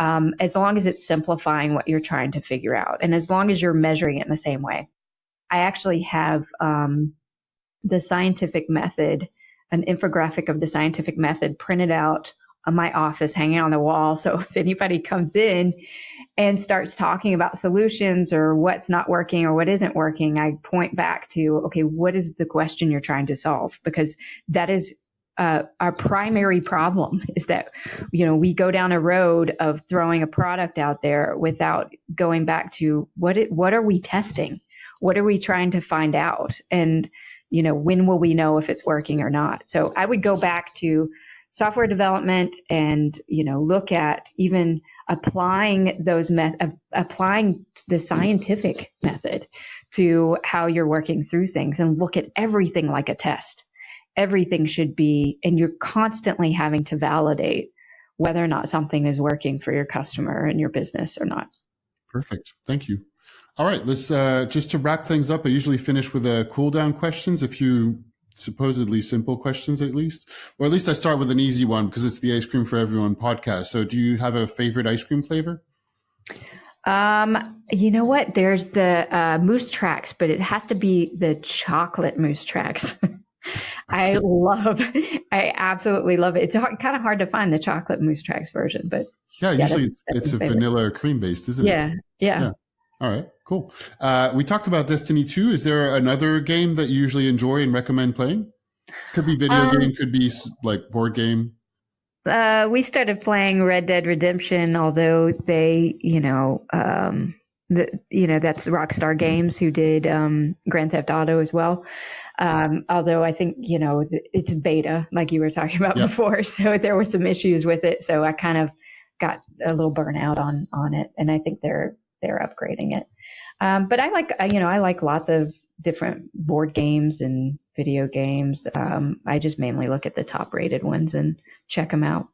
as long as it's simplifying what you're trying to figure out. And as long as you're measuring it in the same way. I actually have the scientific method, an infographic of the scientific method printed out on my office, hanging on the wall. So if anybody comes in and starts talking about solutions or what's not working or what isn't working, I point back to, okay, what is the question you're trying to solve? Because that is our primary problem, is that, we go down a road of throwing a product out there without going back to what are we testing? What are we trying to find out? And, when will we know if it's working or not? So I would go back to software development and, look at even applying applying the scientific method to how you're working through things, and look at everything like a test. Everything should be, and you're constantly having to validate whether or not something is working for your customer and your business or not. Perfect. Thank you. All right. Let's just to wrap things up. I usually finish with a cool down questions, a few supposedly simple questions at least, or at least I start with an easy one because it's the Ice Cream for Everyone podcast. So do you have a favorite ice cream flavor? You know what? There's the Moose Tracks, but it has to be the chocolate Moose Tracks. I absolutely love it. It's kind of hard to find the chocolate Moose Tracks version, but usually it's a vanilla or cream based, isn't it? Yeah. All right, cool. We talked about Destiny 2. Is there another game that you usually enjoy and recommend playing? Could be video game, could be like board game. We started playing Red Dead Redemption, although they, that's Rockstar Games who did Grand Theft Auto as well. Although I think, it's beta, like you were talking about before. So there were some issues with it. So I kind of got a little burnout on it. And I think they're upgrading it. But I like lots of different board games and video games. I just mainly look at the top rated ones and check them out.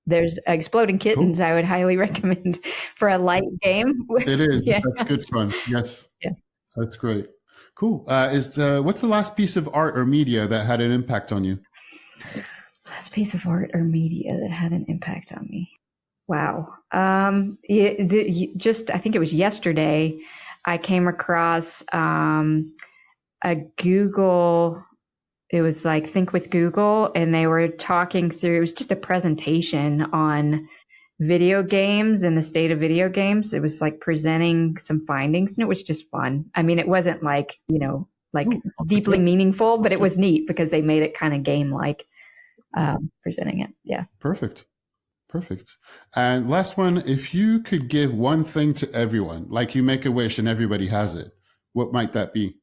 There's Exploding Kittens. Cool. I would highly recommend for a light game. It is. Yeah. That's good fun. Yes. Yeah. That's great. Cool. What's the last piece of art or media that had an impact on you? Last piece of art or media that had an impact on me. Wow. I think it was yesterday. I came across a Google. It was like Think with Google, and they were talking through. It was just a presentation on video games and the state of video games. It was like presenting some findings, and it was just fun. I mean, it wasn't like, deeply meaningful, but it was neat because they made it kind of game-like, presenting it. Yeah. Perfect. And last one, if you could give one thing to everyone, like you make a wish and everybody has it, what might that be?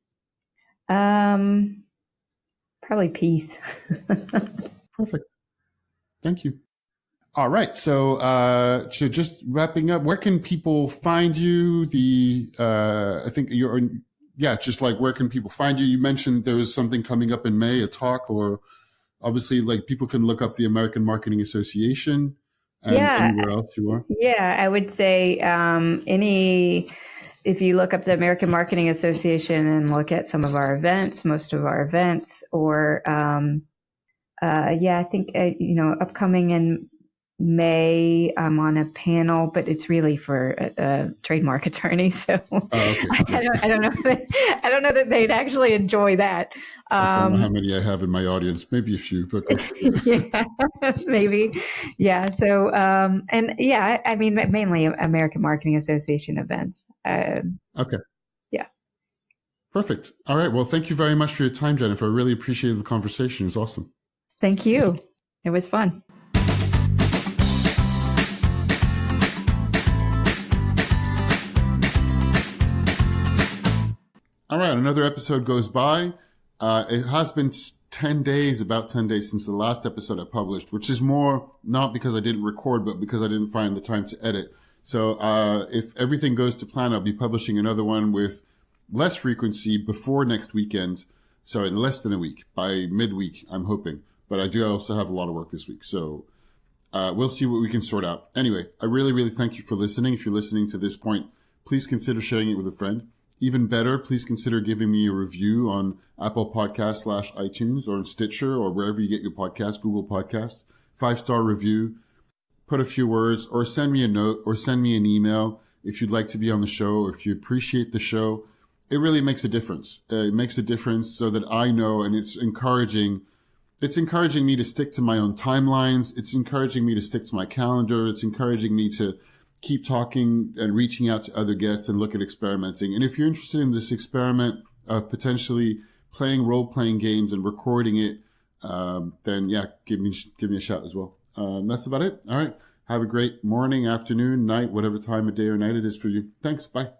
Probably peace. Perfect. Thank you. All right. So just wrapping up, where can people find you? I think just like where can people find you? You mentioned there was something coming up in May, a talk, or obviously like people can look up the American Marketing Association and anywhere else you are. Yeah, I would say if you look up the American Marketing Association and look at some of our events, most of our events, or I think upcoming in May, I'm on a panel, but it's really for a trademark attorney. So okay. I don't know that they'd actually enjoy that. I don't know how many I have in my audience, maybe a few, but yeah, maybe. Yeah. So, I mean, mainly American Marketing Association events. Okay. Yeah. Perfect. All right. Well, thank you very much for your time, Jennifer. I really appreciated the conversation. It was awesome. Thank you. It was fun. All right, another episode goes by. It has been about 10 days since the last episode I published, which is more not because I didn't record, but because I didn't find the time to edit. So if everything goes to plan, I'll be publishing another one with less frequency before next weekend. So in less than a week, by midweek, I'm hoping. But I do also have a lot of work this week. So we'll see what we can sort out. Anyway, I really, really thank you for listening. If you're listening to this point, please consider sharing it with a friend. Even better, please consider giving me a review on Apple Podcasts /iTunes or in Stitcher or wherever you get your podcasts, Google Podcasts. 5-star review, put a few words, or send me a note or send me an email if you'd like to be on the show or if you appreciate the show. It really makes a difference. It makes a difference so that I know, and it's encouraging me to stick to my own timelines. It's encouraging me to stick to my calendar. It's encouraging me to keep talking and reaching out to other guests and look at experimenting. And if you're interested in this experiment of potentially playing role-playing games and recording it, then give me a shout as well. That's about it. All right. Have a great morning, afternoon, night, whatever time of day or night it is for you. Thanks. Bye.